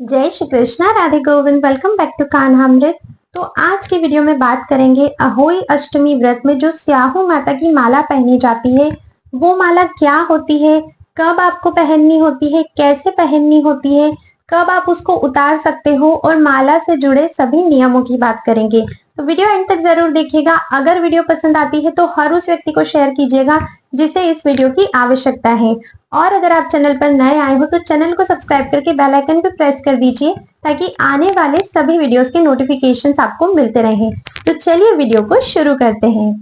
जय Shri Krishna, Radhe Govind. Welcome back to Kanhamrit. तो आज की वीडियो में बात करेंगे अहोई अष्टमी व्रत में जो स्याहू माता की माला पहनी जाती है वो माला क्या होती है, कब आपको पहननी होती है, कैसे पहननी होती है, कब आप उसको उतार सकते हो और माला से जुड़े सभी नियमों की बात करेंगे। तो वीडियो एंड तक जरूर देखिएगा। अगर वीडियो पसंद आती है तो हर उस व्यक्ति को शेयर कीजिएगा जिसे इस वीडियो की आवश्यकता है। और अगर आप चैनल पर नए आए हो तो चैनल को सब्सक्राइब करके बेल आइकन पर प्रेस कर दीजिए ताकि आने वाले सभी वीडियोस के नोटिफिकेशंस आपको मिलते रहें। तो चलिए वीडियो को शुरू करते हैं।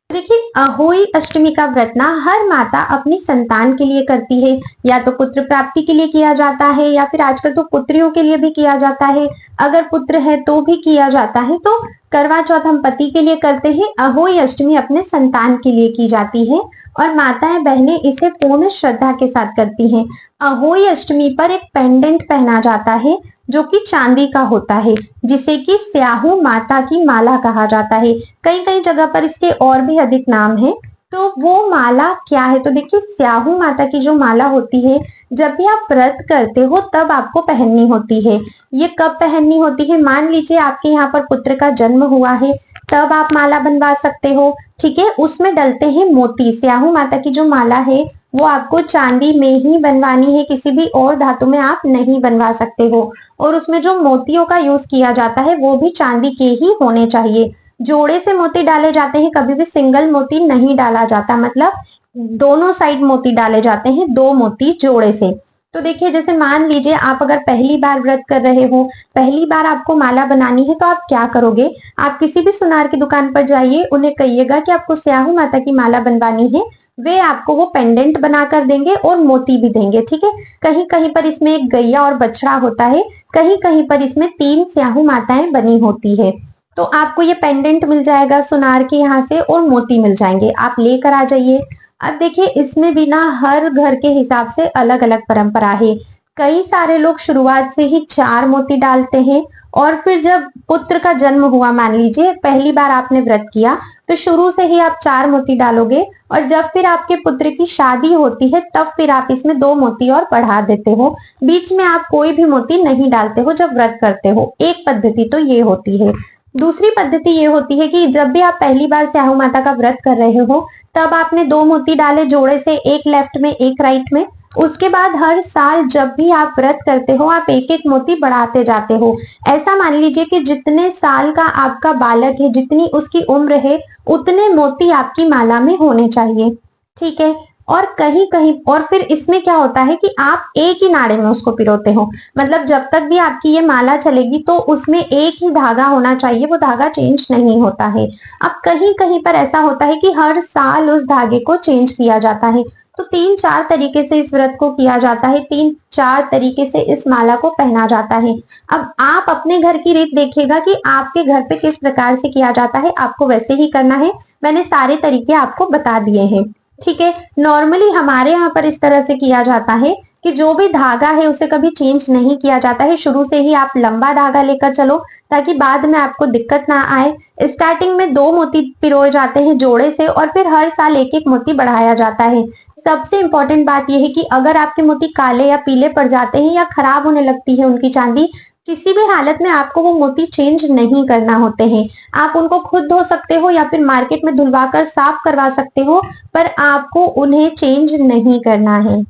देखिए, अहोई अष्टमी का व्रत ना हर माता अपनी संतान के लिए करती है। या तो पुत्र प्राप्ति के लिए किया जाता है या फिर आजकल तो पुत्रियों के लिए भी किया जाता है। अगर पुत्र है तो भी किया जाता है। तो करवा चौथ हम पति के लिए करते हैं, अहोई अष्टमी अपने संतान के लिए की जाती है और माताएं बहनें इसे पूर्ण श्रद्धा के साथ करती हैं। अहोई अष्टमी पर एक पेंडेंट पहना जाता है जो कि चांदी का होता है, जिसे कि स्याहू माता की माला कहा जाता है। कई कई जगह पर इसके और भी अधिक नाम है। तो वो माला क्या है? तो देखिए, स्याहू माता की जो माला होती है जब भी आप व्रत करते हो तब आपको पहननी होती है। ये कब पहननी होती है? मान लीजिए आपके यहाँ पर पुत्र का जन्म हुआ है, तब आप माला बनवा सकते हो। ठीक है, उसमें डलते हैं मोती। स्याहू माता की जो माला है वो आपको चांदी में ही बनवानी है, किसी भी और धातु में आप नहीं बनवा सकते हो। और उसमें जो मोतियों का यूज किया जाता है वो भी चांदी के ही होने चाहिए। जोड़े से मोती डाले जाते हैं, कभी भी सिंगल मोती नहीं डाला जाता। मतलब दोनों साइड मोती डाले जाते हैं, दो मोती जोड़े से। तो देखिए, जैसे मान लीजिए आप अगर पहली बार व्रत कर रहे हो, पहली बार आपको माला बनानी है, तो आप क्या करोगे? आप किसी भी सुनार की दुकान पर जाइए, उन्हें कहिएगा कि आपको स्याहू माता की माला बनवानी है। वे आपको वो पेंडेंट बना कर देंगे और मोती भी देंगे। ठीक है, कहीं कहीं पर इसमें एक गैया और बछड़ा होता है, कहीं कहीं पर इसमें 3 स्याहू माताएं बनी होती है। तो आपको ये पेंडेंट मिल जाएगा सुनार के यहाँ से और मोती मिल जाएंगे, आप लेकर आ जाइए। अब देखिए, इसमें भी ना हर घर के हिसाब से अलग अलग परंपरा है। कई सारे लोग शुरुआत से ही 4 मोती डालते हैं और फिर जब पुत्र का जन्म हुआ, मान लीजिए पहली बार आपने व्रत किया, तो शुरू से ही आप 4 मोती डालोगे और जब फिर आपके पुत्र की शादी होती है तब फिर आप इसमें 2 मोती और बढ़ा देते हो। बीच में आप कोई भी मोती नहीं डालते हो जब व्रत करते हो। एक पद्धति तो ये होती है। दूसरी पद्धति ये होती है कि जब भी आप पहली बार स्याहू माता का व्रत कर रहे हो तब आपने 2 मोती डाले जोड़े से, एक लेफ्ट में एक राइट में। उसके बाद हर साल जब भी आप व्रत करते हो आप एक एक मोती बढ़ाते जाते हो। ऐसा मान लीजिए कि जितने साल का आपका बालक है, जितनी उसकी उम्र है, उतने मोती आपकी माला में होने चाहिए। ठीक है, और कहीं कहीं और फिर इसमें क्या होता है कि आप एक ही नाड़े में उसको पिरोते हो। मतलब जब तक भी आपकी ये माला चलेगी तो उसमें एक ही धागा होना चाहिए, वो धागा चेंज नहीं होता है। अब कहीं कहीं पर ऐसा होता है कि हर साल उस धागे को चेंज किया जाता है। तो 3-4 तरीके से इस व्रत को किया जाता है, 3-4 तरीके से इस माला को पहना जाता है। अब आप अपने घर की रीत देखिएगा कि आपके घर पे किस प्रकार से किया जाता है, आपको वैसे ही करना है। मैंने सारे तरीके आपको बता दिए हैं। ठीक है, नॉर्मली हमारे यहाँ पर इस तरह से किया जाता है कि जो भी धागा है उसे कभी चेंज नहीं किया जाता है। शुरू से ही आप लंबा धागा लेकर चलो ताकि बाद में आपको दिक्कत ना आए। स्टार्टिंग में 2 मोती पिरोए जाते हैं जोड़े से और फिर हर साल एक एक मोती बढ़ाया जाता है। सबसे इंपॉर्टेंट बात यह है कि अगर आपके मोती काले या पीले पड़ जाते हैं या खराब होने लगती है उनकी चांदी, किसी भी हालत में आपको वो मोती चेंज नहीं करना होते हैं। आप उनको खुद धो सकते हो या फिर मार्केट में धुलवा कर साफ करवा सकते हो, पर आपको उन्हें चेंज नहीं करना है।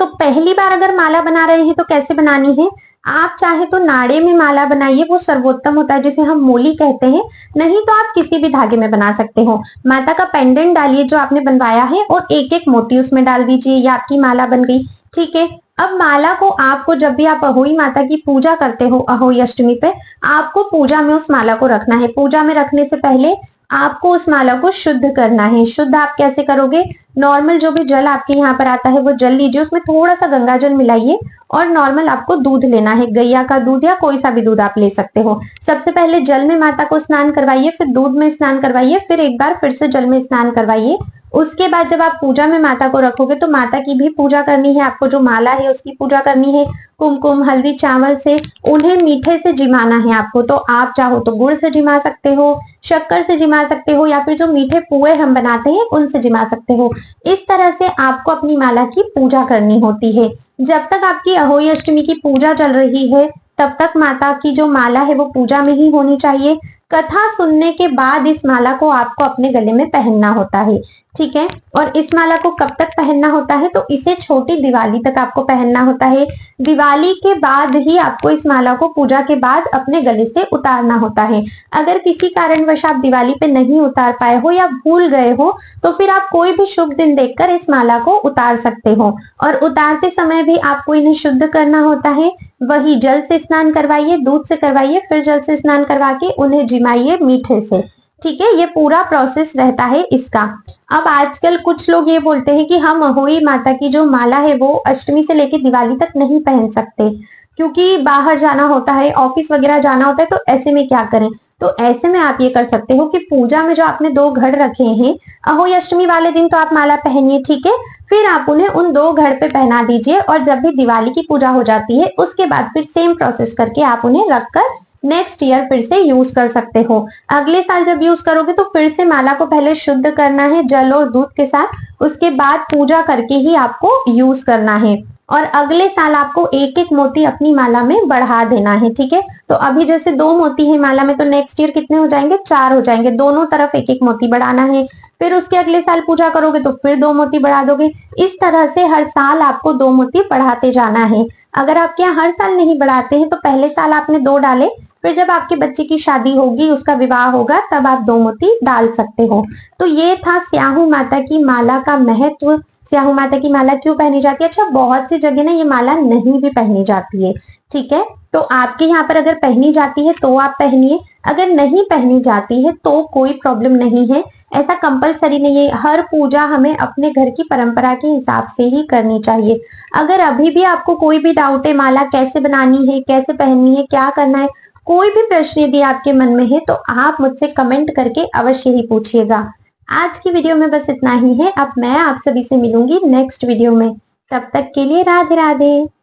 तो पहली बार अगर माला बना रहे हैं तो कैसे बनानी है? आप चाहे तो नाड़े में माला बनाइए, वो सर्वोत्तम होता है, जिसे हम मोली कहते हैं। नहीं तो आप किसी भी धागे में बना सकते हो। माता का पेंडेंट डालिए जो आपने बनवाया है और एक एक मोती उसमें डाल दीजिए, या आपकी माला बन गई। ठीक है, अब माला को आपको जब भी आप अहोई माता की पूजा करते हो, अहोई अष्टमी पे आपको पूजा में उस माला को रखना है। पूजा में रखने से पहले आपको उस माला को शुद्ध करना है। शुद्ध आप कैसे करोगे? नॉर्मल जो भी जल आपके यहाँ पर आता है वो जल लीजिए, उसमें थोड़ा सा गंगा जल मिलाइए और नॉर्मल आपको दूध लेना है। गैया का दूध या कोई सा भी दूध आप ले सकते हो। सबसे पहले जल में माता को स्नान करवाइए, फिर दूध में स्नान करवाइए, फिर एक बार फिर से जल में स्नान करवाइए। उसके बाद जब आप पूजा में माता को रखोगे तो माता की भी पूजा करनी है, आपको जो माला है उसकी पूजा करनी है। कुमकुम, हल्दी, चावल से उन्हें मीठे से जिमाना है आपको। तो आप चाहो तो गुड़ से जिमा सकते हो शक्कर से जिमा सकते हो, या फिर जो मीठे पुए हम बनाते हैं उनसे जिमा सकते हो। इस तरह से आपको अपनी माला की पूजा करनी होती है। जब तक आपकी अहोई अष्टमी की पूजा चल रही है तब तक माता की जो माला है वो पूजा में ही होनी चाहिए। कथा सुनने के बाद इस माला को आपको अपने गले में पहनना होता है, ठीक है। और इस माला को कब तक पहनना होता है, तो इसे छोटी दिवाली तक आपको पहनना होता है। दिवाली के बाद ही आपको इस माला को पूजा के बाद अपने गले से उतारना होता है। अगर किसी कारणवश आप दिवाली पे नहीं उतार पाए हो या भूल गए हो तो फिर आप कोई भी शुभ दिन देखकर इस माला को उतार सकते हो। और उतारते समय भी आपको इन्हें शुद्ध करना होता है। वही जल से स्नान करवाइए, दूध से करवाइए, फिर जल से स्नान करवा के उन्हें जिमाइए मीठे से, ठीक है। ये पूरा प्रोसेस रहता है इसका। अब आजकल कुछ लोग ये बोलते हैं कि हम अहोई माता की जो माला है वो अष्टमी से लेकर दिवाली तक नहीं पहन सकते क्योंकि बाहर जाना होता है, ऑफिस वगैरह जाना होता है, तो ऐसे में क्या करें। तो ऐसे में आप ये कर सकते हो कि पूजा में जो आपने 2 घड़ रखे हैं, अहोई अष्टमी वाले दिन तो आप माला पहनिए, ठीक है। फिर आप उन्हें उन 2 घड़ पे पहना दीजिए और जब भी दिवाली की पूजा हो जाती है उसके बाद फिर सेम प्रोसेस करके आप उन्हें रखकर नेक्स्ट ईयर फिर से यूज कर सकते हो। अगले साल जब यूज करोगे तो फिर से माला को पहले शुद्ध करना है जल और दूध के साथ, उसके बाद पूजा करके ही आपको यूज करना है। और अगले साल आपको एक एक मोती अपनी माला में बढ़ा देना है, ठीक है। तो अभी जैसे 2 मोती है माला में, तो नेक्स्ट ईयर कितने हो जाएंगे, 4 हो जाएंगे। दोनों तरफ एक एक मोती बढ़ाना है। फिर उसके अगले साल पूजा करोगे तो फिर 2 मोती बढ़ा दोगे। इस तरह से हर साल आपको 2 मोती बढ़ाते जाना है। अगर आपके यहाँ हर साल नहीं बढ़ाते हैं तो पहले साल आपने 2 डाले, फिर जब आपके बच्चे की शादी होगी, उसका विवाह होगा, तब आप 2 मोती डाल सकते हो। तो ये था स्याहू माता की माला का महत्व। स्याहू माता की माला क्यों पहनी जाती है। अच्छा, बहुत सी जगह ना ये माला नहीं भी पहनी जाती है, ठीक है। तो आपके यहाँ पर अगर पहनी जाती है तो आप पहनिए, अगर नहीं पहनी जाती है तो कोई प्रॉब्लम नहीं है। ऐसा कंपलसरी नहीं है। हर पूजा हमें अपने घर की परंपरा के हिसाब से ही करनी चाहिए। अगर अभी भी आपको कोई भी डाउट है, माला कैसे बनानी है, कैसे पहननी है, क्या करना है, कोई भी प्रश्न यदि आपके मन में है तो आप मुझसे कमेंट करके अवश्य ही पूछिएगा। आज की वीडियो में बस इतना ही है। अब मैं आप सभी से मिलूंगी नेक्स्ट वीडियो में। तब तक के लिए राधे राधे।